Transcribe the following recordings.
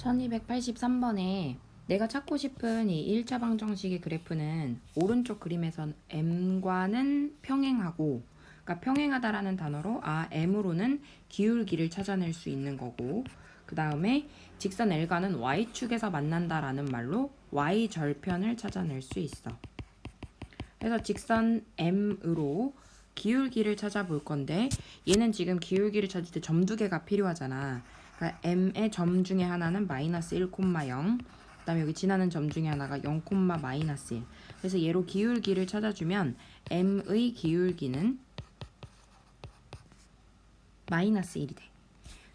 1283번에 내가 찾고 싶은 이 1차 방정식의 그래프는 오른쪽 그림에선 m과는 평행하고, 그러니까 평행하다라는 단어로 m으로는 기울기를 찾아낼 수 있는 거고, 그 다음에 직선 L과는 y축에서 만난다라는 말로 y절편을 찾아낼 수 있어. 그래서 직선 m으로 기울기를 찾아볼 건데, 얘는 지금 기울기를 찾을 때 점 두 개가 필요하잖아. 그러니까 m의 점 중에 하나는 마이너스 1, 0, 그 다음에 여기 지나는 점 중에 하나가 0, 마이너스 1. 그래서 얘로 기울기를 찾아주면 m의 기울기는 마이너스 1이 돼.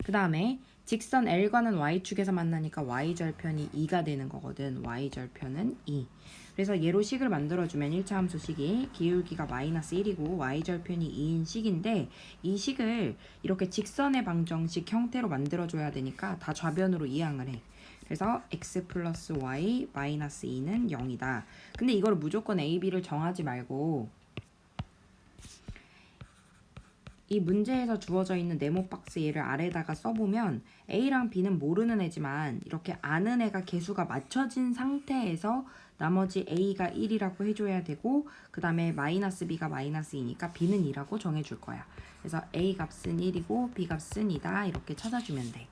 그 다음에 직선 L과는 y축에서 만나니까 y절편이 2가 되는 거거든. y절편은 2. 그래서 얘로 식을 만들어주면 1차 함수 식이 기울기가 마이너스 1이고 y절편이 2인 식인데, 이 식을 이렇게 직선의 방정식 형태로 만들어줘야 되니까 다 좌변으로 이항을 해. 그래서 x 플러스 y 마이너스 2는 0이다. 근데 이걸 무조건 a, b를 정하지 말고 이 문제에서 주어져 있는 네모 박스 얘를 아래다가 써보면 A랑 B는 모르는 애지만 이렇게 아는 애가 개수가 맞춰진 상태에서 나머지 A가 1이라고 해줘야 되고, 그 다음에 마이너스 B가 마이너스 2니까 B는 2라고 정해줄 거야. 그래서 A 값은 1이고 B 값은 2다 이렇게 찾아주면 돼.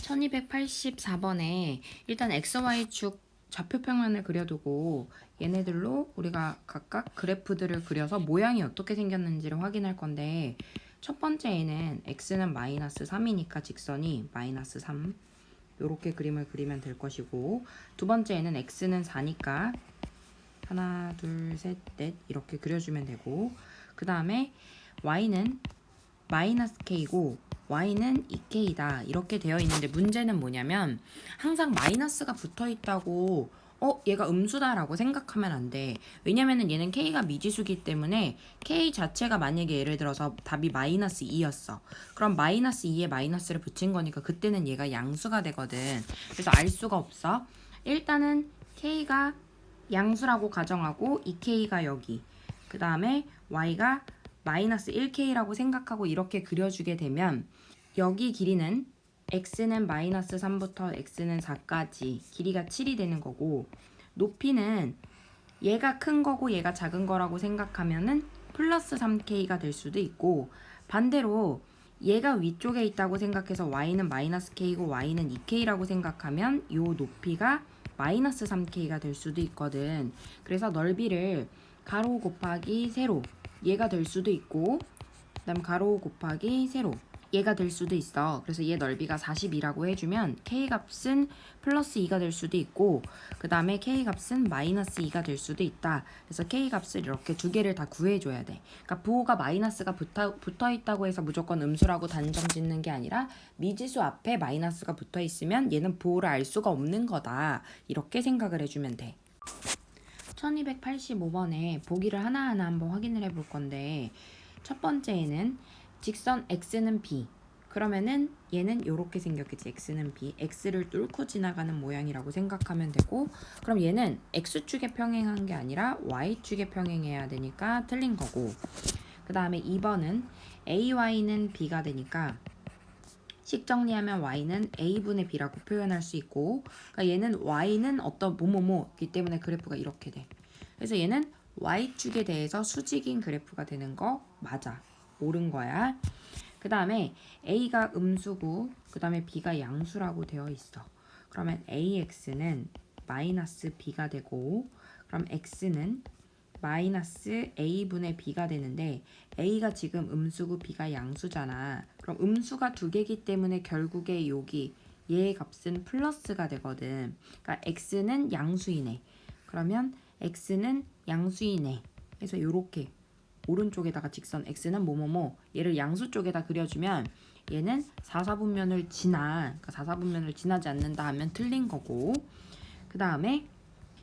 1284번에 일단 XY축 좌표평면을 그려두고 얘네들로 우리가 각각 그래프들을 그려서 모양이 어떻게 생겼는지를 확인할 건데, 첫 번째에는 x는 마이너스 3이니까 직선이 마이너스 3 요렇게 그림을 그리면 될 것이고, 두 번째에는 x는 4니까 하나 둘 셋 넷 이렇게 그려주면 되고, 그 다음에 y는 마이너스 k고 y는 2k다 이렇게 되어 있는데, 문제는 뭐냐면 항상 마이너스가 붙어 있다고 얘가 음수다라고 생각하면 안 돼. 왜냐면은 얘는 k가 미지수기 때문에 k 자체가 만약에 예를 들어서 답이 마이너스 2였어. 그럼 마이너스 2에 마이너스를 붙인 거니까 그때는 얘가 양수가 되거든. 그래서 알 수가 없어. 일단은 k가 양수라고 가정하고 2k가 여기, 그 다음에 y가 마이너스 1k라고 생각하고 이렇게 그려주게 되면 여기 길이는 x는 마이너스 3부터 x는 4까지 길이가 7이 되는 거고, 높이는 얘가 큰 거고 얘가 작은 거라고 생각하면은 플러스 3k가 될 수도 있고, 반대로 얘가 위쪽에 있다고 생각해서 y는 마이너스 k고 y는 2k라고 생각하면 요 높이가 마이너스 3k가 될 수도 있거든. 그래서 넓이를 가로 곱하기 세로 얘가 될 수도 있고, 그 다음 가로 곱하기 세로 얘가 될 수도 있어. 그래서 얘 넓이가 42라고 해주면 k값은 플러스 2가 될 수도 있고, 그 다음에 k값은 마이너스 2가 될 수도 있다. 그래서 k값을 이렇게 두 개를 다 구해줘야 돼. 그러니까 부호가 마이너스가 붙어 있다고 해서 무조건 음수라고 단정 짓는 게 아니라 미지수 앞에 마이너스가 붙어 있으면 얘는 부호를 알 수가 없는 거다 이렇게 생각을 해주면 돼. 1285번에 보기를 하나하나 한번 확인을 해볼 건데, 첫 번째에는 직선 x는 b, 그러면은 얘는 이렇게 생겼겠지. x는 b, x를 뚫고 지나가는 모양이라고 생각하면 되고, 그럼 얘는 x축에 평행한 게 아니라 y축에 평행해야 되니까 틀린 거고, 그 다음에 2번은 ay는 b가 되니까 식 정리하면 y는 a분의 b라고 표현할 수 있고, 그러니까 얘는 y는 어떤 뭐뭐뭐이기 때문에 그래프가 이렇게 돼. 그래서 얘는 y축에 대해서 수직인 그래프가 되는 거 맞아. 옳은 거야. 그 다음에 a가 음수고 그 다음에 b가 양수라고 되어 있어. 그러면 ax는 마이너스 b가 되고, 그럼 x는 마이너스 a분의 b가 되는데, a가 지금 음수고 b가 양수잖아. 그럼 음수가 두 개기 때문에 결국에 여기 얘의 값은 플러스가 되거든. 그러니까 x는 양수이네. 그러면 x는 양수이네. 그래서 요렇게 오른쪽에다가 직선 x는 뭐뭐뭐 얘를 양수 쪽에다 그려주면 얘는 4사분면을 그러니까 4사분면을 지나지 않는다 하면 틀린 거고, 그 다음에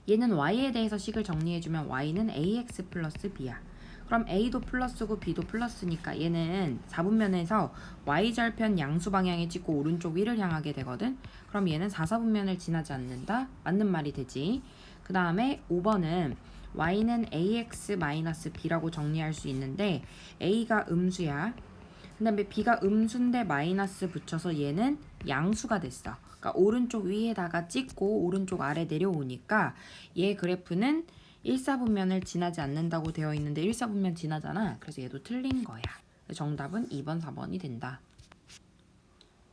얘는 y에 대해서 식을 정리해주면 y는 ax 플러스 b야. 그럼 a도 플러스고 b도 플러스니까 얘는 4분면에서 y절편 양수 방향에 찍고 오른쪽 위를 향하게 되거든. 그럼 얘는 4사분면을 지나지 않는다. 맞는 말이 되지. 그 다음에 5번은 y는 ax-b라고 정리할 수 있는데, a가 음수야. 그 다음에 b가 음수인데 마이너스 붙여서 얘는 양수가 됐어. 그러니까 오른쪽 위에다가 찍고 오른쪽 아래 내려오니까 얘 그래프는 1사분면을 지나지 않는다고 되어 있는데 1사분면 지나잖아. 그래서 얘도 틀린 거야. 정답은 2번, 4번이 된다.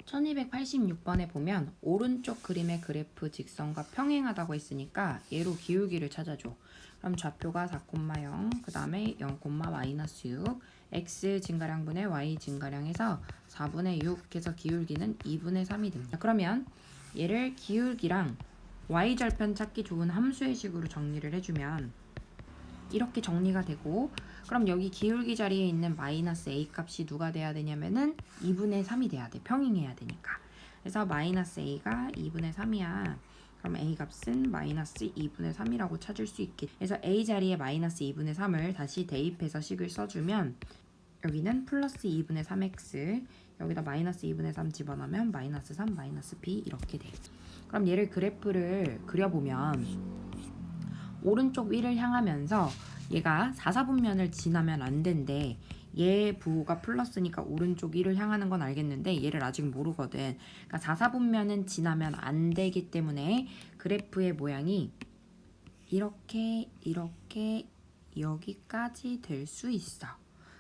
1286번에 보면 오른쪽 그림의 그래프 직선과 평행하다고 했으니까 얘로 기울기를 찾아줘. 그럼 좌표가 4,0, 그 다음에 0, 마이너스 6, x 증가량분의 y 증가량에서 4분의 6 해서 기울기는 2분의 3이 됩니다. 그러면 얘를 기울기랑 y 절편 찾기 좋은 함수의 식으로 정리를 해주면 이렇게 정리가 되고, 그럼 여기 기울기 자리에 있는 마이너스 a 값이 누가 돼야 되냐면은 2분의 3이 돼야 돼. 평행해야 되니까. 그래서 마이너스 a가 2분의 3이야. 그럼 a 값은 마이너스 2분의 3이라고 찾을 수 있겠지. 그래서 a 자리에 마이너스 2분의 3을 다시 대입해서 식을 써주면 여기는 플러스 2분의 3x, 여기다 마이너스 2분의 3 집어넣으면 마이너스 3, 마이너스 b 이렇게 돼. 그럼 얘를 그래프를 그려보면 오른쪽 위를 향하면서 얘가 4사분면을 지나면 안 된대. 얘 부호가 플러스니까 오른쪽 위를 향하는 건 알겠는데 얘를 아직 모르거든. 그러니까 4사분면은 지나면 안 되기 때문에 그래프의 모양이 이렇게 여기까지 될 수 있어.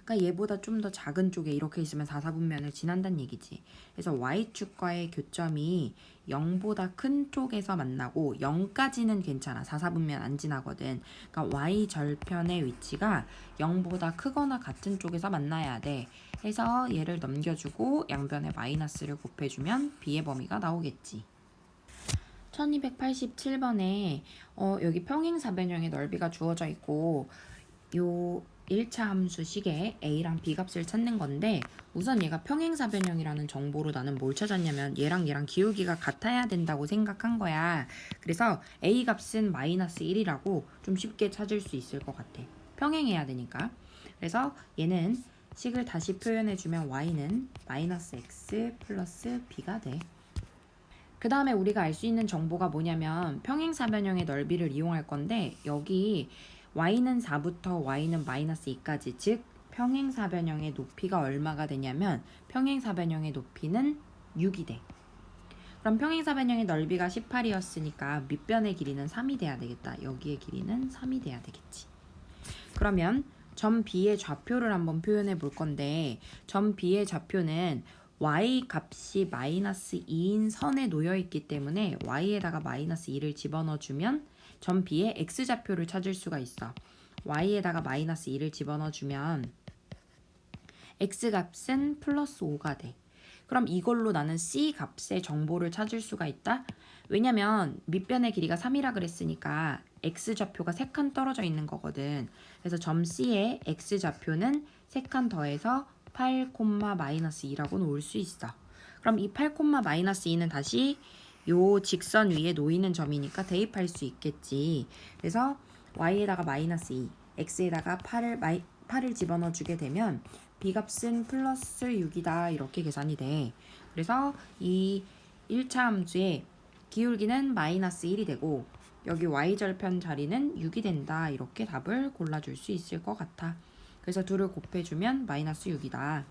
그러니까 얘보다 좀 더 작은 쪽에 이렇게 있으면 4사분면을 지난다는 얘기지. 그래서 y축과의 교점이 0보다 큰 쪽에서 만나고 0까지는 괜찮아. 4사분면 안 지나거든. 그러니까 y절편의 위치가 0보다 크거나 같은 쪽에서 만나야 돼. 해서 얘를 넘겨주고 양변에 마이너스를 곱해주면 b의 범위가 나오겠지. 1287번에 여기 평행사변형의 넓이가 주어져 있고 요 1차 함수식에 a랑 b 값을 찾는 건데, 우선 얘가 평행사변형이라는 정보로 나는 뭘 찾았냐면 얘랑 기울기가 같아야 된다고 생각한 거야. 그래서 a 값은 마이너스 1이라고 좀 쉽게 찾을 수 있을 것 같아. 평행해야 되니까. 그래서 얘는 식을 다시 표현해주면 y는 마이너스 x 플러스 b가 돼. 그 다음에 우리가 알 수 있는 정보가 뭐냐면 평행사변형의 넓이를 이용할 건데, 여기 y는 4부터 y는 마이너스 2까지, 즉 평행사변형의 높이가 얼마가 되냐면 평행사변형의 높이는 6이 돼. 그럼 평행사변형의 넓이가 18이었으니까 밑변의 길이는 3이 돼야 되겠다. 여기의 길이는 3이 돼야 되겠지. 그러면 점 B의 좌표를 한번 표현해 볼 건데, 점 B의 좌표는 y 값이 마이너스 2인 선에 놓여 있기 때문에 y에다가 마이너스 2를 집어넣어 주면 점 B의 x좌표를 찾을 수가 있어. y에다가 마이너스 2를 집어넣어 주면 x값은 플러스 5가 돼. 그럼 이걸로 나는 c 값의 정보를 찾을 수가 있다. 왜냐면 밑변의 길이가 3이라 그랬으니까 x좌표가 3칸 떨어져 있는 거거든. 그래서 점 C의 x좌표는 3칸 더해서 8, 마이너스 2라고 놓을 수 있어. 그럼 이 8, 마이너스 2는 다시 요 직선 위에 놓이는 점이니까 대입할 수 있겠지. 그래서 y에다가 마이너스 2, x에다가 8을 집어넣어 주게 되면 b값은 플러스 6이다. 이렇게 계산이 돼. 그래서 이 1차 함수의 기울기는 마이너스 1이 되고 여기 y절편 자리는 6이 된다. 이렇게 답을 골라줄 수 있을 것 같아. 그래서 둘을 곱해주면 마이너스 6이다.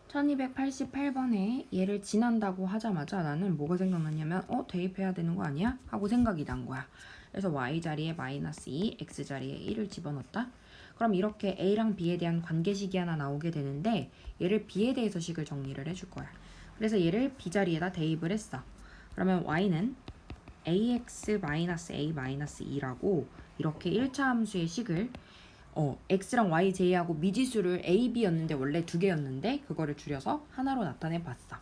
1288번에 얘를 지난다고 하자마자 나는 뭐가 생각났냐면 대입해야 되는 거 아니야? 하고 생각이 난 거야. 그래서 y 자리에 마이너스 2, x 자리에 1을 집어넣었다. 그럼 이렇게 a랑 b에 대한 관계식이 하나 나오게 되는데 얘를 b에 대해서 식을 정리를 해줄 거야. 그래서 얘를 b 자리에다 대입을 했어. 그러면 y는 ax-a-2라고 이렇게 1차 함수의 식을 x랑 y 제외하고 미지수를 a, b였는데 원래 2개였는데 그거를 줄여서 하나로 나타내 봤어.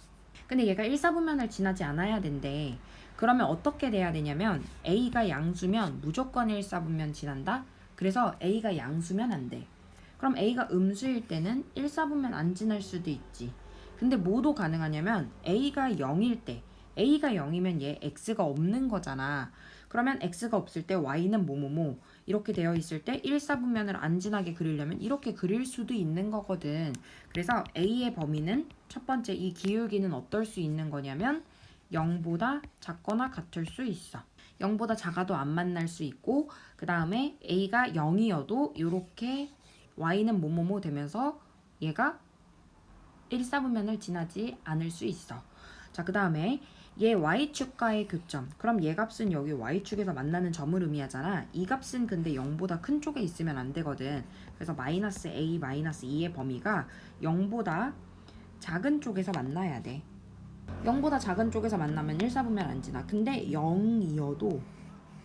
근데 얘가 1사분면을 지나지 않아야 된대. 그러면 어떻게 돼야 되냐면 a가 양수면 무조건 1사분면 지난다. 그래서 a가 양수면 안 돼. 그럼 a가 음수일 때는 1사분면 안 지날 수도 있지. 근데 뭐도 가능하냐면 a가 0일 때, a가 0이면 얘 x가 없는 거잖아. 그러면 x가 없을 때 y는 뭐뭐뭐 이렇게 되어 있을 때 1사분면을 안 지나게 그리려면 이렇게 그릴 수도 있는 거거든. 그래서 a의 범위는 첫 번째 이 기울기는 어떨 수 있는 거냐면 0보다 작거나 같을 수 있어. 0보다 작아도 안 만날 수 있고, 그 다음에 a가 0이어도 이렇게 y는 뭐뭐뭐 되면서 얘가 1사분면을 지나지 않을 수 있어. 자, 그 다음에 얘 y축과의 교점. 그럼 얘 값은 여기 y축에서 만나는 점을 의미하잖아. 이 값은 근데 0보다 큰 쪽에 있으면 안 되거든. 그래서 마이너스 a 마이너스 2의 범위가 0보다 작은 쪽에서 만나야 돼. 0보다 작은 쪽에서 만나면 1사분면 안 지나. 근데 0이어도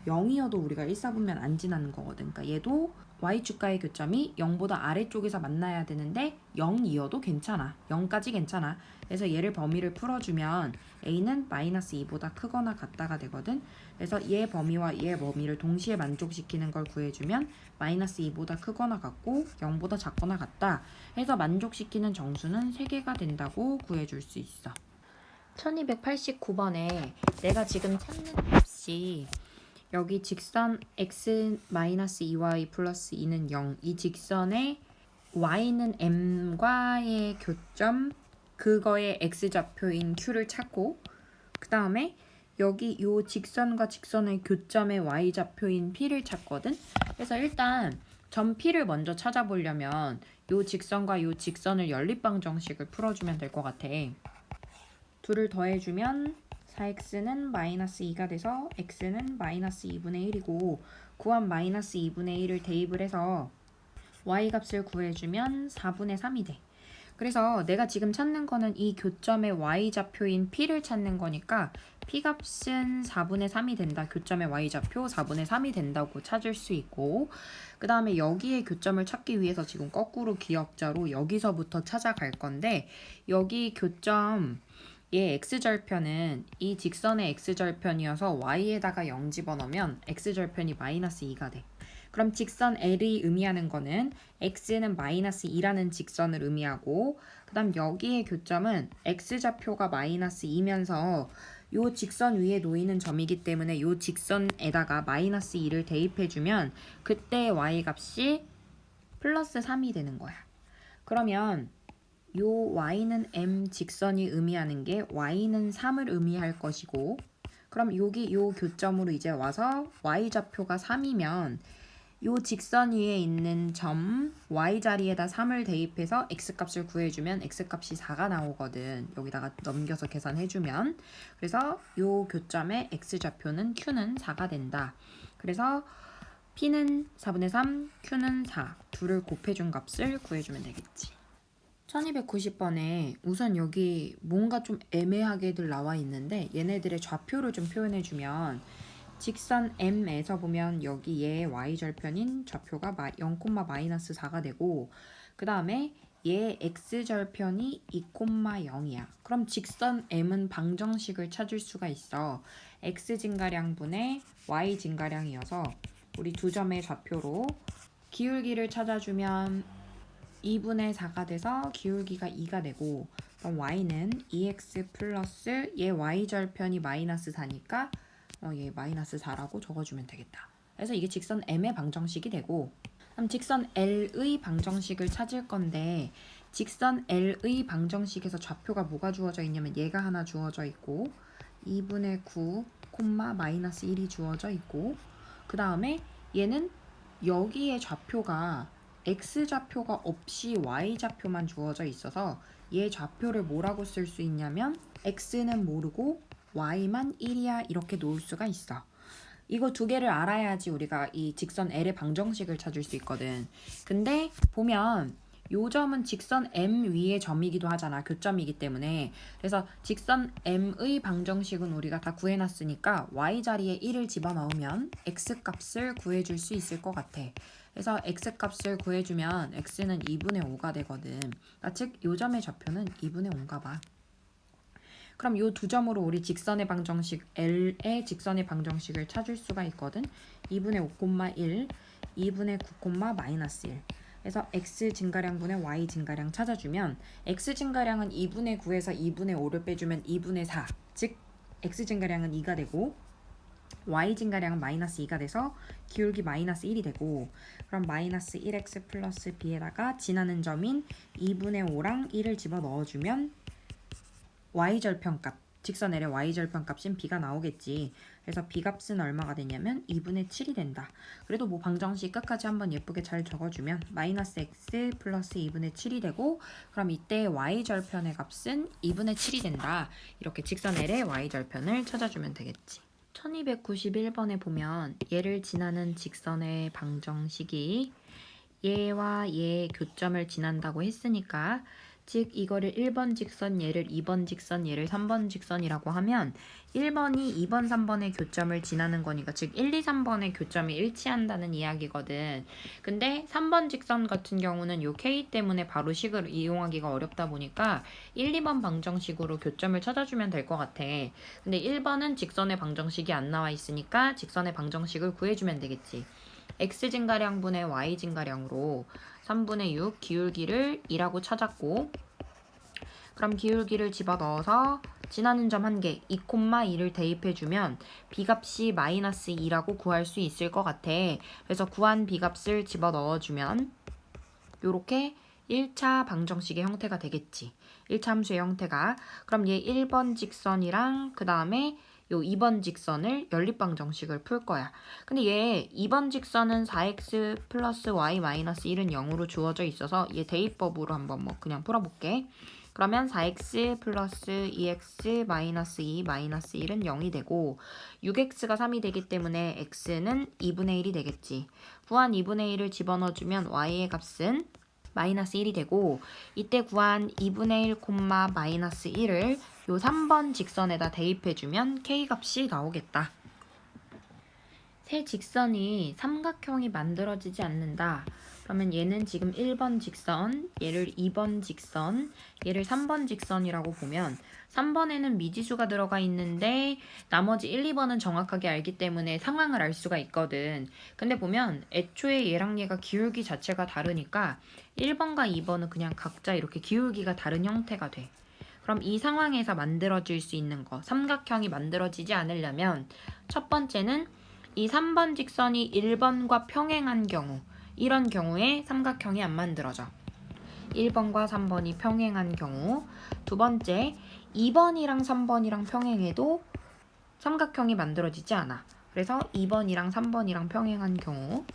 우리가 1사분면 안 지나는 거거든. 그러니까 얘도 y축과의 교점이 0보다 아래쪽에서 만나야 되는데 0이어도 괜찮아. 0까지 괜찮아. 그래서 얘를 범위를 풀어주면 a는 마이너스 2보다 크거나 같다가 되거든. 그래서 얘 범위와 얘 범위를 동시에 만족시키는 걸 구해주면 마이너스 2보다 크거나 같고 0보다 작거나 같다. 해서 만족시키는 정수는 3개가 된다고 구해줄 수 있어. 1289번에 내가 지금 찾는 값이 여기 직선 x-2y 플러스 2는 0, 이 직선의 y는 m과의 교점, 그거의 x좌표인 q를 찾고, 그 다음에 여기 요 직선과 직선의 교점의 y좌표인 p를 찾거든. 그래서 일단 점 p를 먼저 찾아보려면 요 직선과 요 직선을 연립방정식을 풀어주면 될 것 같아. 둘을 더해주면 4x는 마이너스 2가 돼서 x는 마이너스 2분의 1이고, 구한 마이너스 2분의 1을 대입을 해서 y 값을 구해주면 4분의 3이 돼. 그래서 내가 지금 찾는 거는 이 교점의 y좌표인 p를 찾는 거니까 p 값은 4분의 3이 된다. 교점의 y좌표 4분의 3이 된다고 찾을 수 있고, 그 다음에 여기에 교점을 찾기 위해서 지금 거꾸로 기역자로 여기서부터 찾아갈 건데, 여기 교점 얘 x절편은 이 직선의 x절편이어서 y에다가 0 집어넣으면 x절편이 마이너스 2가 돼. 그럼 직선 L이 의미하는 거는 x는 마이너스 2라는 직선을 의미하고, 그 다음 여기의 교점은 x좌표가 마이너스 2면서 요 직선 위에 놓이는 점이기 때문에 요 직선에다가 마이너스 2를 대입해주면 그때 y 값이 플러스 3이 되는 거야. 그러면 요 y는 m 직선이 의미하는 게 y는 3을 의미할 것이고, 그럼 여기 요 교점으로 이제 와서 y좌표가 3이면 요 직선 위에 있는 점 y 자리에다 3을 대입해서 x값을 구해주면 x값이 4가 나오거든. 여기다가 넘겨서 계산해주면. 그래서 요 교점의 x좌표는 q는 4가 된다. 그래서 p는 4분의 3, q는 4. 둘을 곱해준 값을 구해주면 되겠지. 1290번에 우선 여기 뭔가 좀 애매하게들 나와 있는데 얘네들의 좌표를 좀 표현해주면, 직선 M에서 보면 여기 얘 y절편인 좌표가 0, 마이너스 4가 되고, 그 다음에 얘 x절편이 2, 0이야. 그럼 직선 M은 방정식을 찾을 수가 있어. x진가량분의 y진가량이어서 우리 두 점의 좌표로 기울기를 찾아주면 2분의 4가 돼서 기울기가 2가 되고, 그럼 y는 2x 플러스 얘 y절편이 마이너스 4니까 얘 마이너스 4라고 적어주면 되겠다. 그래서 이게 직선 M의 방정식이 되고, 그럼 직선 L의 방정식을 찾을 건데, 직선 L의 방정식에서 좌표가 뭐가 주어져 있냐면 얘가 하나 주어져 있고 2분의 9, 마이너스 1이 주어져 있고, 그 다음에 얘는 여기에 좌표가 x좌표가 없이 y좌표만 주어져 있어서 얘 좌표를 뭐라고 쓸 수 있냐면 x는 모르고 y만 1이야 이렇게 놓을 수가 있어. 이거 두 개를 알아야지 우리가 이 직선 L의 방정식을 찾을 수 있거든. 근데 보면 요 점은 직선 M 위의 점이기도 하잖아. 교점이기 때문에. 그래서 직선 M의 방정식은 우리가 다 구해놨으니까 y 자리에 1을 집어넣으면 x 값을 구해줄 수 있을 것 같아. 그래서 x 값을 구해주면 x는 2분의 5가 되거든. 그러니까 즉 요 점의 좌표는 2분의 5인가 봐. 그럼 요 두 점으로 우리 직선의 방정식 L의 직선의 방정식을 찾을 수가 있거든. 2분의 5, 1, 2분의 9, 마이너스 1. 그래서 x 증가량분의 y 증가량 찾아주면 x 증가량은 2분의 9에서 2분의 5를 빼주면 2분의 4. 즉 x 증가량은 2가 되고 y 증가량은 마이너스 2가 돼서 기울기 마이너스 1이 되고, 그럼 마이너스 1x 플러스 b에다가 지나는 점인 2분의 5랑 1을 집어넣어주면 y절편 값 직선 L의 y절편 값인 b가 나오겠지. 그래서 b 값은 얼마가 되냐면 2분의 7이 된다. 그래도 뭐 방정식 끝까지 한번 예쁘게 잘 적어주면 마이너스 x 플러스 2분의 7이 되고, 그럼 이때 y절편의 값은 2분의 7이 된다. 이렇게 직선 L의 y절편을 찾아주면 되겠지. 1291번에 보면 얘를 지나는 직선의 방정식이 얘와 얘의 교점을 지난다고 했으니까, 즉 이거를 1번 직선 얘를 2번 직선 얘를 3번 직선이라고 하면 1번이 2번 3번의 교점을 지나는 거니까, 즉 1, 2, 3번의 교점이 일치한다는 이야기거든. 근데 3번 직선 같은 경우는 요 K 때문에 바로 식을 이용하기가 어렵다 보니까 1, 2번 방정식으로 교점을 찾아주면 될 것 같아. 근데 1번은 직선의 방정식이 안 나와 있으니까 직선의 방정식을 구해주면 되겠지. x 증가량분의 y 증가량으로 3분의 6 기울기를 2라고 찾았고, 그럼 기울기를 집어넣어서 지나는 점 1개 2,2를 대입해주면 b값이 마이너스 2라고 구할 수 있을 것 같아. 그래서 구한 b값을 집어넣어주면 요렇게 1차 방정식의 형태가 되겠지. 1차 함수의 형태가. 그럼 얘 1번 직선이랑 그 다음에 요 2번 직선을 연립방정식을 풀 거야. 근데 얘 2번 직선은 4x 플러스 y 마이너스 1은 0으로 주어져 있어서 얘 대입법으로 한번 뭐 그냥 풀어볼게. 그러면 4x 플러스 2x 마이너스 2 마이너스 1은 0이 되고, 6x가 3이 되기 때문에 x는 2분의 1이 되겠지. 구한 2분의 1을 집어넣어주면 y의 값은 마이너스 1이 되고, 이때 구한 2분의 1, 마이너스 1을 요 3번 직선에다 대입해주면 k값이 나오겠다. 세 직선이 삼각형이 만들어지지 않는다. 그러면 얘는 지금 1번 직선, 얘를 2번 직선, 얘를 3번 직선이라고 보면 3번에는 미지수가 들어가 있는데 나머지 1, 2번은 정확하게 알기 때문에 상황을 알 수가 있거든. 근데 보면 애초에 얘랑 얘가 기울기 자체가 다르니까 1번과 2번은 그냥 각자 이렇게 기울기가 다른 형태가 돼. 그럼 이 상황에서 만들어질 수 있는 거, 삼각형이 만들어지지 않으려면 첫 번째는 이 3번 직선이 1번과 평행한 경우, 이런 경우에 삼각형이 안 만들어져. 1번과 3번이 평행한 경우. 두 번째, 2번이랑 3번이랑 평행해도 삼각형이 만들어지지 않아. 그래서 2번이랑 3번이랑 평행한 경우.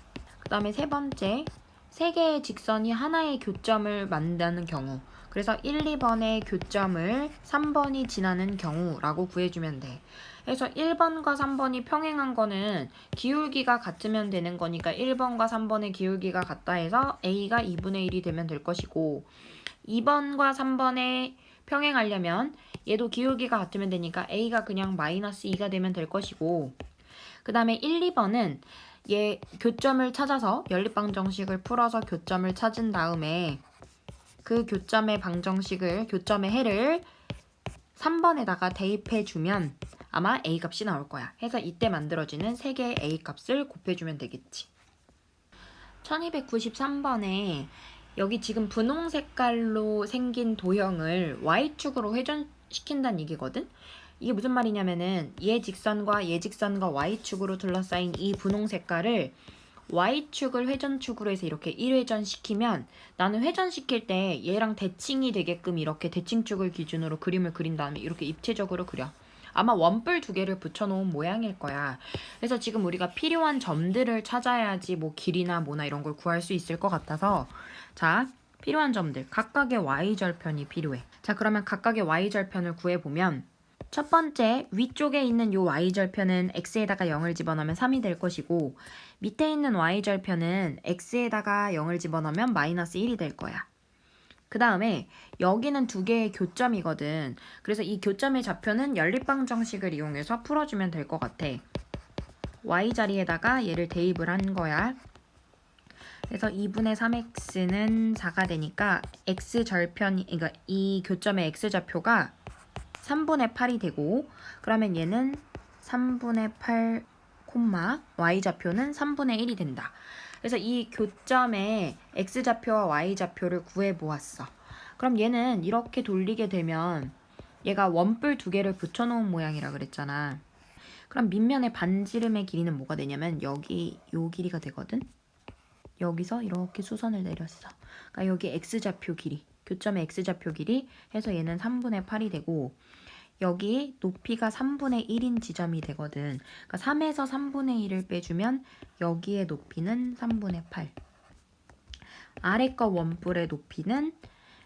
그 다음에 세 번째, 세 개의 직선이 하나의 교점을 만드는 경우. 그래서 1, 2번의 교점을 3번이 지나는 경우라고 구해주면 돼. 그래서 1번과 3번이 평행한 거는 기울기가 같으면 되는 거니까 1번과 3번의 기울기가 같다 해서 A가 2분의 1이 되면 될 것이고, 2번과 3번에 평행하려면 얘도 기울기가 같으면 되니까 A가 그냥 마이너스 2가 되면 될 것이고, 그 다음에 1, 2번은 얘 교점을 찾아서 연립방정식을 풀어서 교점을 찾은 다음에 그 교점의 방정식을, 교점의 해를 3번에다가 대입해주면 아마 A 값이 나올 거야. 해서 이때 만들어지는 3개의 A 값을 곱해주면 되겠지. 1293번에 여기 지금 분홍 색깔로 생긴 도형을 Y축으로 회전시킨다는 얘기거든? 이게 무슨 말이냐면은 얘 직선과 얘 직선과 Y축으로 둘러싸인 이 분홍 색깔을 Y축을 회전축으로 해서 이렇게 1회전시키면, 나는 회전시킬 때 얘랑 대칭이 되게끔 이렇게 대칭축을 기준으로 그림을 그린 다음에 이렇게 입체적으로 그려. 아마 원뿔 2개를 붙여놓은 모양일 거야. 그래서 지금 우리가 필요한 점들을 찾아야지 뭐 길이나 뭐나 이런 걸 구할 수 있을 것 같아서, 자, 필요한 점들, 각각의 Y절편이 필요해. 자, 그러면 각각의 Y절편을 구해보면 첫 번째, 위쪽에 있는 요 y절편은 x에다가 0을 집어넣으면 3이 될 것이고, 밑에 있는 y절편은 x에다가 0을 집어넣으면 마이너스 1이 될 거야. 그 다음에 여기는 두 개의 교점이거든. 그래서 이 교점의 좌표는 연립방정식을 이용해서 풀어주면 될 것 같아. y 자리에다가 얘를 대입을 한 거야. 그래서 2분의 3x는 4가 되니까 x절편이, 그러니까 이 교점의 x좌표가 3분의 8이 되고, 그러면 얘는 3분의 8, y좌표는 3분의 1이 된다. 그래서 이 교점의 x좌표와 y좌표를 구해보았어. 그럼 얘는 이렇게 돌리게 되면 얘가 원뿔 2개를 붙여놓은 모양이라 그랬잖아. 그럼 밑면의 반지름의 길이는 뭐가 되냐면 여기 요 길이가 되거든. 여기서 이렇게 수선을 내렸어. 그러니까 여기 x좌표 길이, 교점의 x좌표 길이 해서 얘는 3분의 8이 되고, 여기 높이가 3분의 1인 지점이 되거든. 그러니까 3에서 3분의 1을 빼주면 여기의 높이는 3분의 8. 아래 거 원뿔의 높이는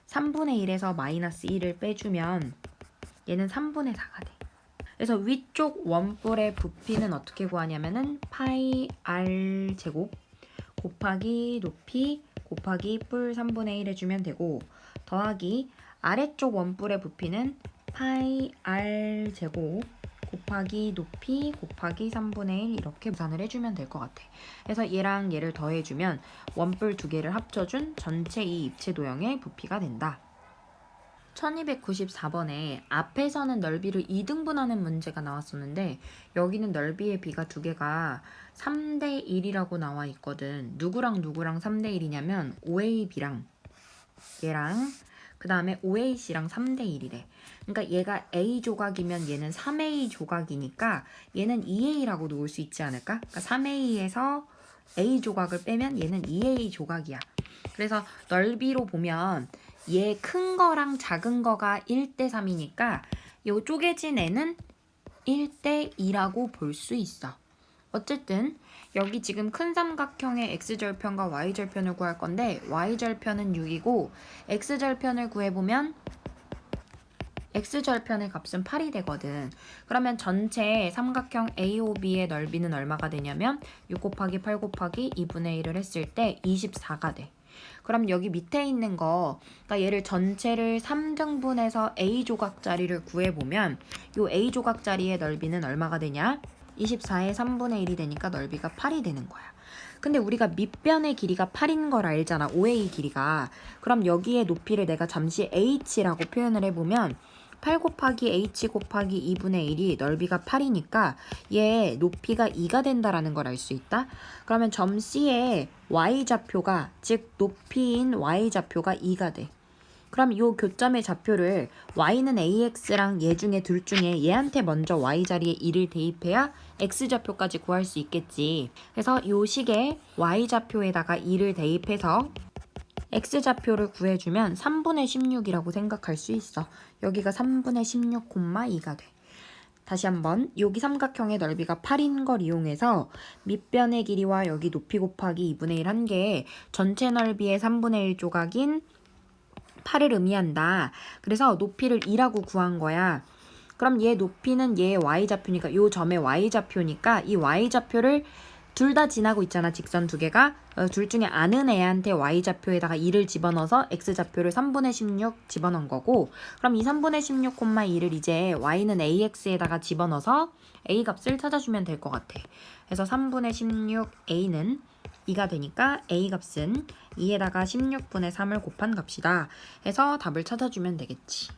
3분의 1에서 마이너스 1을 빼주면 얘는 3분의 4가 돼. 그래서 위쪽 원뿔의 부피는 어떻게 구하냐면은 파이 r 제곱 곱하기 높이 곱하기 뿔 3분의 1 해주면 되고, 더하기 아래쪽 원뿔의 부피는 파이 r 제곱 곱하기 높이 곱하기 3분의 1 이렇게 계산을 해주면 될 것 같아. 그래서 얘랑 얘를 더해주면 원뿔 두 개를 합쳐준 전체 이 입체 도형의 부피가 된다. 1294번에 앞에서는 넓이를 2등분하는 문제가 나왔었는데 여기는 넓이의 비가 두 개가 3대 1이라고 나와 있거든. 누구랑 누구랑 3대 1이냐면 OAB랑 얘랑 그 다음에 OAC랑 3대 1이래. 그러니까 얘가 A 조각이면 얘는 3A 조각이니까 얘는 2A라고 놓을 수 있지 않을까? 그러니까 3A에서 A 조각을 빼면 얘는 2A 조각이야. 그래서 넓이로 보면 얘 큰 거랑 작은 거가 1대 3이니까 요 쪼개진 애는 1대 2라고 볼 수 있어. 어쨌든 여기 지금 큰 삼각형의 x절편과 y절편을 구할 건데 y절편은 6이고 x절편을 구해보면 x절편의 값은 8이 되거든. 그러면 전체 삼각형 AOB의 넓이는 얼마가 되냐면 6 곱하기 8 곱하기 2분의 1을 했을 때 24가 돼. 그럼 여기 밑에 있는 거, 그러니까 얘를 전체를 3등분해서 A조각짜리를 구해보면 요 A조각짜리의 넓이는 얼마가 되냐? 24의 3분의 1이 되니까 넓이가 8이 되는 거야. 근데 우리가 밑변의 길이가 8인 걸 알잖아. OA 길이가. 그럼 여기에 높이를 내가 잠시 H라고 표현을 해보면 8 곱하기 H 곱하기 2분의 1이 넓이가 8이니까 얘 높이가 2가 된다라는 걸 알 수 있다. 그러면 점 C의 Y좌표가, 즉 높이인 Y좌표가 2가 돼. 그럼 이 교점의 좌표를 Y는 AX랑 얘 중에 둘 중에 얘한테 먼저 Y 자리에 2를 대입해야 X좌표까지 구할 수 있겠지. 그래서 이 식의 Y좌표에다가 2를 대입해서 X좌표를 구해주면 3분의 16이라고 생각할 수 있어. 여기가 3분의 16, 2가 돼. 다시 한번 여기 삼각형의 넓이가 8인 걸 이용해서 밑변의 길이와 여기 높이 곱하기 2분의 1 한 개에 전체 넓이의 3분의 1 조각인 8을 의미한다. 그래서 높이를 2라고 구한 거야. 그럼 얘 높이는 얘의 y좌표니까 요 점의 y좌표니까 이 y좌표를 둘 다 지나고 있잖아. 직선 두 개가. 둘 중에 아는 애한테 y좌표에다가 2를 집어넣어서 x좌표를 3분의 16 집어넣은 거고, 그럼 이 3분의 16, 2를 이제 y는 ax에다가 집어넣어서 a 값을 찾아주면 될 것 같아. 그래서 3분의 16 a는 2가 되니까 a 값은 2에다가 16분의 3을 곱한 값이다. 해서 답을 찾아주면 되겠지.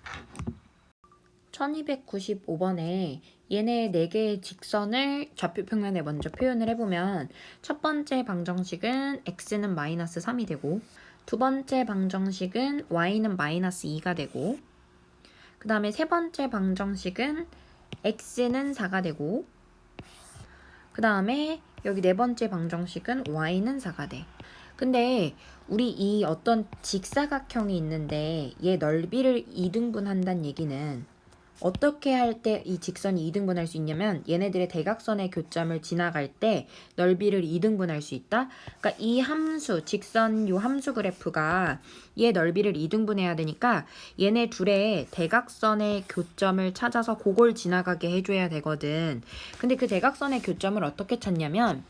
1295번에 얘네 4개의 직선을 좌표평면에 먼저 표현을 해보면 첫 번째 방정식은 x는 마이너스 3이 되고, 두 번째 방정식은 y는 마이너스 2가 되고, 그 다음에 세 번째 방정식은 x는 4가 되고, 그 다음에 여기 네 번째 방정식은 y는 4가 돼. 근데 우리 이 어떤 직사각형이 있는데 얘 넓이를 2등분한다는 얘기는 어떻게 할 때 이 직선이 2등분할 수 있냐면 얘네들의 대각선의 교점을 지나갈 때 넓이를 2등분할 수 있다. 그러니까 이 함수, 직선 요 함수 그래프가 얘 넓이를 2등분해야 되니까 얘네 둘의 대각선의 교점을 찾아서 그걸 지나가게 해줘야 되거든. 근데 그 대각선의 교점을 어떻게 찾냐면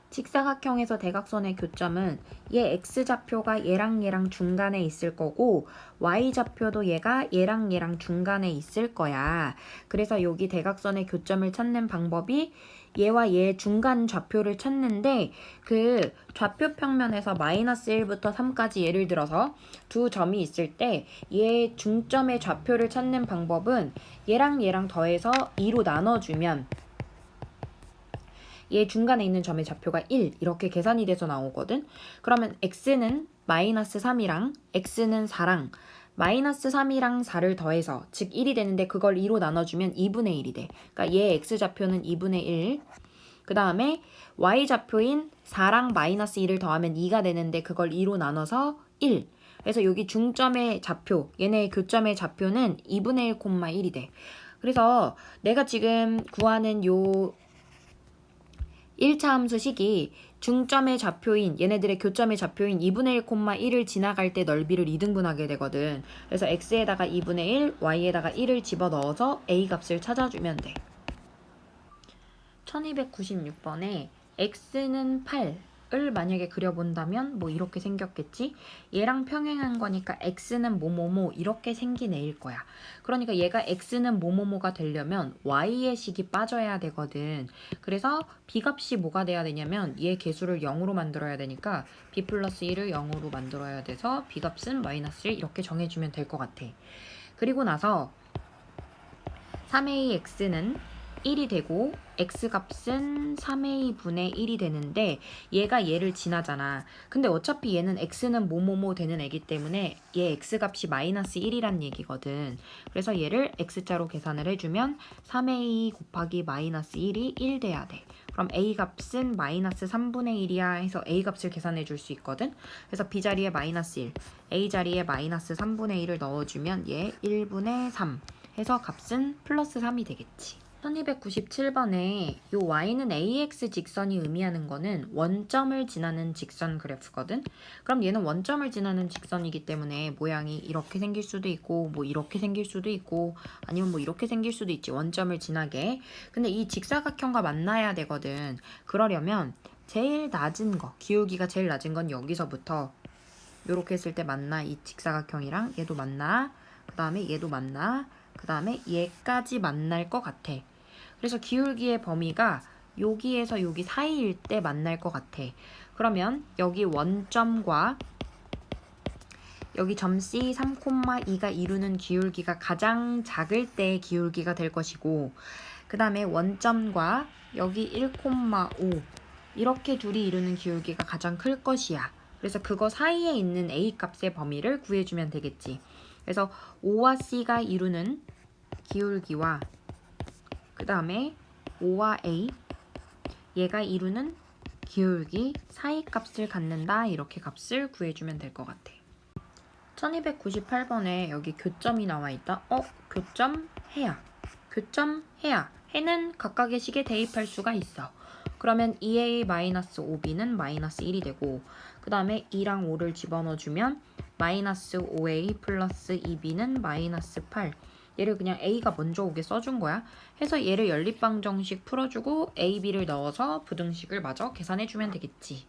직사각형에서 대각선의 교점은 얘 x좌표가 얘랑 얘랑 중간에 있을 거고 y좌표도 얘가 얘랑 얘랑 중간에 있을 거야. 그래서 여기 대각선의 교점을 찾는 방법이 얘와 얘 중간 좌표를 찾는데 그 좌표 평면에서 마이너스 1부터 3까지 예를 들어서 두 점이 있을 때 얘 중점의 좌표를 찾는 방법은 얘랑 얘랑 더해서 2로 나눠주면 얘 중간에 있는 점의 좌표가 1 이렇게 계산이 돼서 나오거든. 그러면 x는 마이너스 3이랑 x는 4랑 마이너스 3이랑 4를 더해서 즉 1이 되는데 그걸 2로 나눠주면 2분의 1이 돼. 그러니까 얘 x좌표는 2분의 1. 그 다음에 y좌표인 4랑 마이너스 2를 더하면 2가 되는데 그걸 2로 나눠서 1. 그래서 여기 중점의 좌표, 얘네의 교점의 좌표는 2분의 1, 1이 돼. 그래서 내가 지금 구하는 요 1차 함수 식이 중점의 좌표인 얘네들의 교점의 좌표인 2분의 1,1을 지나갈 때 넓이를 2등분하게 되거든. 그래서 x에다가 2분의 1, y에다가 1을 집어넣어서 a 값을 찾아주면 돼. 1296번에 x는 8을 만약에 그려본다면 뭐 이렇게 생겼겠지? 얘랑 평행한 거니까 x는 뭐뭐뭐 이렇게 생긴 애일 거야. 그러니까 얘가 x는 뭐뭐뭐가 되려면 y의 식이 빠져야 되거든. 그래서 b값이 뭐가 돼야 되냐면 얘 개수를 0으로 만들어야 되니까 b 플러스 1을 0으로 만들어야 돼서 b값은 마이너스 1 이렇게 정해주면 될 것 같아. 그리고 나서 3ax는 1이 되고 x값은 3a분의 1이 되는데 얘가 얘를 지나잖아. 근데 어차피 얘는 x는 뭐뭐뭐 되는 애기 때문에 얘 x값이 마이너스 1이란 얘기거든. 그래서 얘를 x자로 계산을 해주면 3a 곱하기 마이너스 1이 1 돼야 돼. 그럼 a값은 마이너스 3분의 1이야 해서 a값을 계산해 줄 수 있거든. 그래서 b자리에 마이너스 1, a자리에 마이너스 3분의 1을 넣어주면 얘 1분의 3 해서 값은 플러스 3이 되겠지. 1297번에 요 y는 ax 직선이 의미하는 거는 원점을 지나는 직선 그래프거든. 그럼 얘는 원점을 지나는 직선이기 때문에 모양이 이렇게 생길 수도 있고 뭐 이렇게 생길 수도 있고 아니면 뭐 이렇게 생길 수도 있지. 원점을 지나게. 근데 이 직사각형과 만나야 되거든. 그러려면 제일 낮은 거, 기울기가 제일 낮은 건 여기서부터 요렇게 했을 때 만나. 이 직사각형이랑 얘도 만나. 그 다음에 얘도 만나. 그 다음에 얘까지 만날 것 같아. 그래서 기울기의 범위가 여기에서 여기 사이일 때 만날 것 같아. 그러면 여기 원점과 여기 점 C 3,2가 이루는 기울기가 가장 작을 때의 기울기가 될 것이고 그 다음에 원점과 여기 1,5 이렇게 둘이 이루는 기울기가 가장 클 것이야. 그래서 그거 사이에 있는 A 값의 범위를 구해주면 되겠지. 그래서 O와 C가 이루는 기울기와 그 다음에 O와 A 얘가 이루는 기울기 사이 값을 갖는다. 이렇게 값을 구해주면 될 것 같아. 1298번에 여기 교점이 나와 있다. 교점 해야. 교점 해야. 해는 각각의 식에 대입할 수가 있어. 그러면 2a-5b는 마이너스 1이 되고 그 다음에 2랑 5를 집어넣어주면 마이너스 5a 플러스 2b는 마이너스 8. 얘를 그냥 a가 먼저 오게 써준 거야. 해서 얘를 연립방정식 풀어주고 a, b를 넣어서 부등식을 마저 계산해주면 되겠지.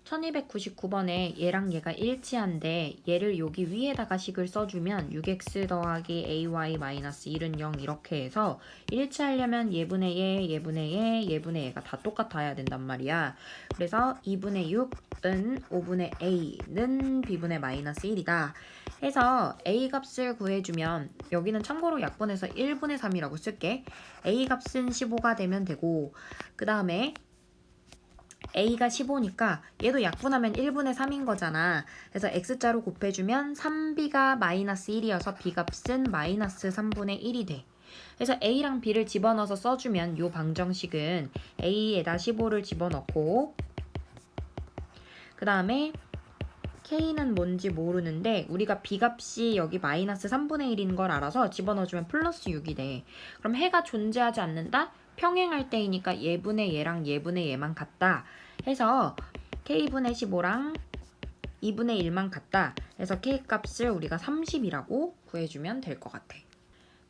1299번에 얘랑 얘가 일치한데 얘를 여기 위에다가 식을 써주면 6x 더하기 ay 마이너스 1은 0 이렇게 해서 일치하려면 얘분의 얘, 얘분의 얘, 얘분의 얘가 다 똑같아야 된단 말이야. 그래서 2분의 6은 5분의 a는 b분의 마이너스 1이다. 해서 a 값을 구해주면 여기는 참고로 약분해서 1분의 3이라고 쓸게. a 값은 15가 되면 되고 그 다음에 a가 15니까 얘도 약분하면 1분의 3인 거잖아. 그래서 x자로 곱해주면 3b가 마이너스 1이어서 b값은 마이너스 3분의 1이 돼. 그래서 a랑 b를 집어넣어서 써주면 요 방정식은 a에다 15를 집어넣고 그 다음에 k는 뭔지 모르는데 우리가 b값이 여기 마이너스 3분의 1인 걸 알아서 집어넣어주면 플러스 6이 돼. 그럼 해가 존재하지 않는다? 평행할 때이니까 얘분의 얘랑 얘분의 얘만 같다. 해서 k분의 15랑 2분의 1만 같다. 해서 k값을 우리가 30이라고 구해주면 될 것 같아.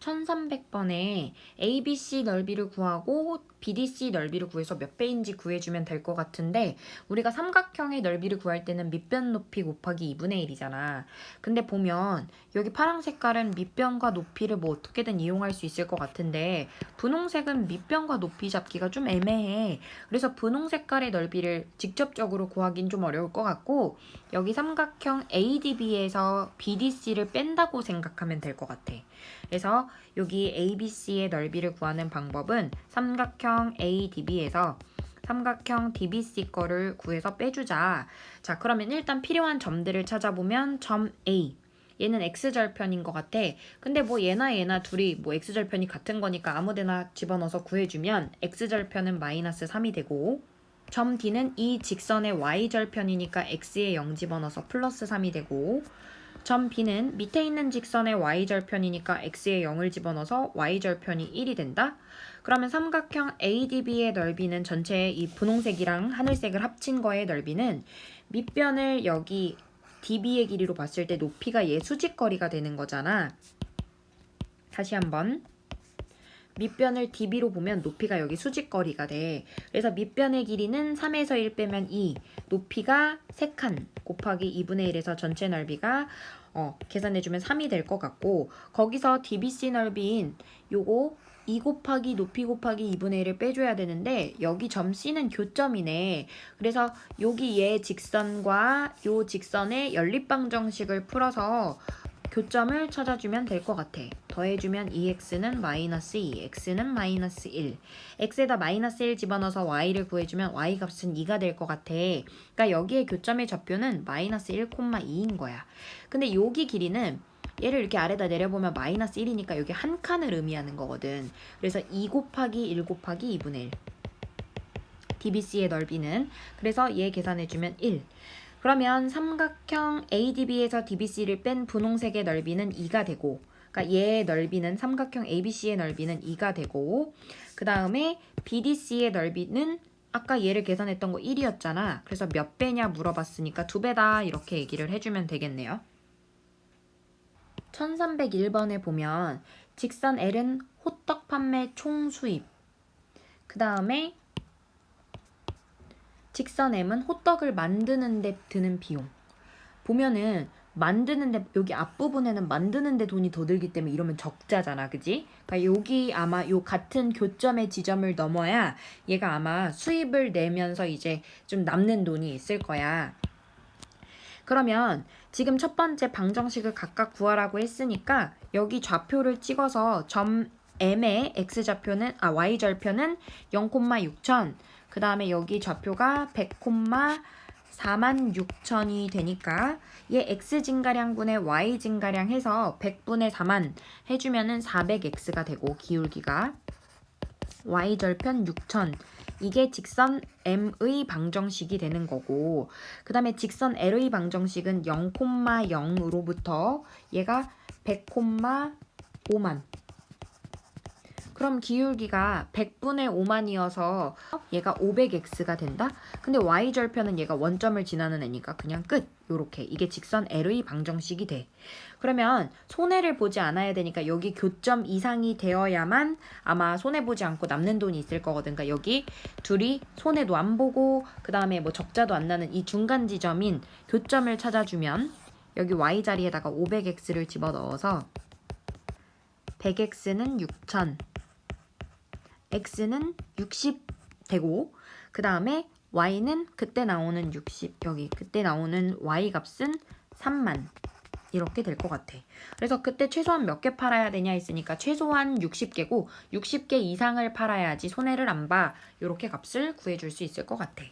1300번에 ABC 넓이를 구하고 BDC 넓이를 구해서 몇 배인지 구해주면 될 것 같은데 우리가 삼각형의 넓이를 구할 때는 밑변 높이 곱하기 2분의 1이잖아. 근데 보면 여기 파란 색깔은 밑변과 높이를 뭐 어떻게든 이용할 수 있을 것 같은데 분홍색은 밑변과 높이 잡기가 좀 애매해. 그래서 분홍 색깔의 넓이를 직접적으로 구하긴 좀 어려울 것 같고 여기 삼각형 ADB에서 BDC를 뺀다고 생각하면 될 것 같아. 그래서 여기 ABC의 넓이를 구하는 방법은 삼각형 ADB에서 삼각형 DBC 거를 구해서 빼주자. 자, 그러면 일단 필요한 점들을 찾아보면 점 A. 얘는 x절편인 것 같아. 근데 뭐 얘나 둘이 뭐 x절편이 같은 거니까 아무데나 집어넣어서 구해주면 x절편은 마이너스 3이 되고 점 D는 이 직선의 y절편이니까 x에 0 집어넣어서 플러스 3이 되고 점 B는 밑에 있는 직선의 y절편이니까 x에 0을 집어넣어서 y절편이 1이 된다. 그러면 삼각형 ADB의 넓이는 전체의 이 분홍색이랑 하늘색을 합친 거의 넓이는 밑변을 여기 DB의 길이로 봤을 때 높이가 얘 수직거리가 되는 거잖아. 다시 한번. 밑변을 DB로 보면 높이가 여기 수직거리가 돼. 그래서 밑변의 길이는 3에서 1 빼면 2, 높이가 3칸 곱하기 2분의 1에서 전체 넓이가 계산해주면 3이 될 것 같고, 거기서 DBC 넓이인 요거 2 곱하기 높이 곱하기 2분의 1을 빼줘야 되는데 여기 점 C는 교점이네. 그래서 여기 얘 직선과 요 직선의 연립방정식을 풀어서 교점을 찾아주면 될 것 같아. 더해주면 2x는 마이너스 2, x는 마이너스 1. x에다 마이너스 1 집어넣어서 y를 구해주면 y 값은 2가 될 것 같아. 그러니까 여기에 교점의 좌표는 마이너스 1,2인 거야. 근데 여기 길이는 얘를 이렇게 아래다 내려보면 마이너스 1이니까 여기 한 칸을 의미하는 거거든. 그래서 2 곱하기 1 곱하기 2분의 1. DBC의 넓이는, 그래서 얘 계산해주면 1. 그러면 삼각형 ADB에서 DBC를 뺀 분홍색의 넓이는 2가 되고, 그러니까 얘의 넓이는 삼각형 ABC의 넓이는 2가 되고, 그 다음에 BDC의 넓이는 아까 얘를 계산했던 거 1이었잖아. 그래서 몇 배냐 물어봤으니까 2배다 이렇게 얘기를 해주면 되겠네요. 1301번에 보면 직선 L은 호떡 판매 총 수입, 그 다음에 직선 M은 호떡을 만드는데 드는 비용. 보면은 만드는데 여기 앞부분에는 만드는데 돈이 더 들기 때문에 이러면 적자잖아, 그지? 그러니까 여기 아마 요 같은 교점의 지점을 넘어야 얘가 아마 수입을 내면서 이제 좀 남는 돈이 있을 거야. 그러면 지금 첫 번째 방정식을 각각 구하라고 했으니까 여기 좌표를 찍어서 점 M의 x좌표는 y절표는 0,6천, 그 다음에 여기 좌표가 100,46,000이 되니까 얘 x진가량분의 y진가량 해서 100분의 4만 해주면은 400x가 되고, 기울기가 y절편 6,000, 이게 직선 M의 방정식이 되는 거고, 그 다음에 직선 L의 방정식은 0,0으로부터 얘가 100,5만. 그럼 기울기가 100분의 5만이어서 얘가 500x가 된다? 근데 y절편은 얘가 원점을 지나는 애니까 그냥 끝! 요렇게. 이게 직선 L의 방정식이 돼. 그러면 손해를 보지 않아야 되니까 여기 교점 이상이 되어야만 아마 손해보지 않고 남는 돈이 있을 거거든. 그러니까 여기 둘이 손해도 안 보고 그 다음에 뭐 적자도 안 나는 이 중간 지점인 교점을 찾아주면 여기 y자리에다가 500x를 집어넣어서 100x는 6,000, x는 60 되고, 그 다음에 y는 그때 나오는 60, 여기 그때 나오는 y 값은 3만 이렇게 될 것 같아. 그래서 그때 최소한 몇 개 팔아야 되냐 했으니까 최소한 60개고 60개 이상을 팔아야지 손해를 안 봐. 이렇게 값을 구해줄 수 있을 것 같아.